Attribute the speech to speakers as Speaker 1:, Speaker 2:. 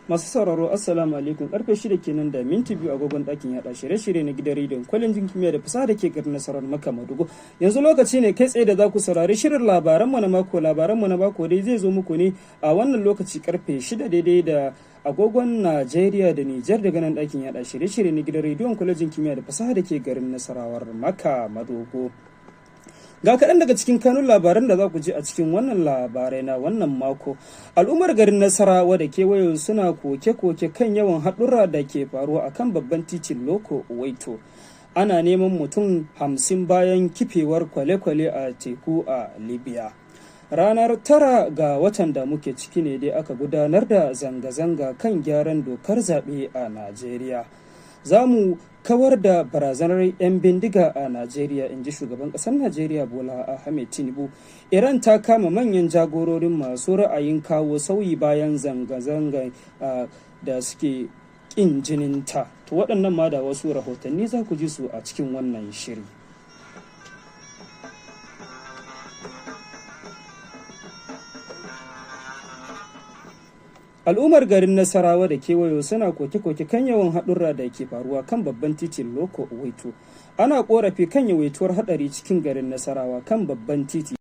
Speaker 1: Masu sauraro assalamu alaikum, karfe 6 kenan da minti 2 agogon ɗakin yaɗa shirye-shirye na gidan rediyon kwalejin kimiyya da fasaha da ke garin Nasarar Makka Madugu. Yanzu lokaci ne kai tsaye da za ku saurari shirin labaranmu na mako. Labaranmu na mako dai zai zo muku ne a wannan lokaci karfe 6 daidai da agogon Najeriya da Nijar daga nan ɗakin yaɗa shirye-shirye na gidan rediyon kwalejin kimiyya da fasaha da ke garin Nasarawar Makka Madugu. Ga kaɗan daga cikin kanun labaran da za ku ji a cikin wannan labarai na wannan mako. Al'ummar garin Nasarawa da kewaye suna koke-koke kan yawan haɗura da ke faruwa a kan babban titin Loko Waito. Ana neman mutum 50 bayan kifewar kwale-kwale a teku a Libya. Ranar 9 ga watan da muke ciki ne dai aka gudanar da zanga-zanga kan gyaran dokar zaɓe a Najeriya. Za mu kawar da barazanar 'yan bindiga a Najeriya, in ji shugaban ƙasar Najeriya Bola Ahmed Tinubu. Iran ta kama manyan jagororin masu ra'ayin kawo sauyi bayan zanga-zanga da suke ƙin jininta. To waɗannan ma da wasu rahotanni za ku ji su a cikin wannan shiri. Al'ummar garin Nasarawa da kewayo suna koke-koke kan yawan haɗurra da ke faruwa kan babban titin Loko Waito. Ana ƙorafi kan yawaituwar haɗari cikin garin Nasarawa kan babban titi.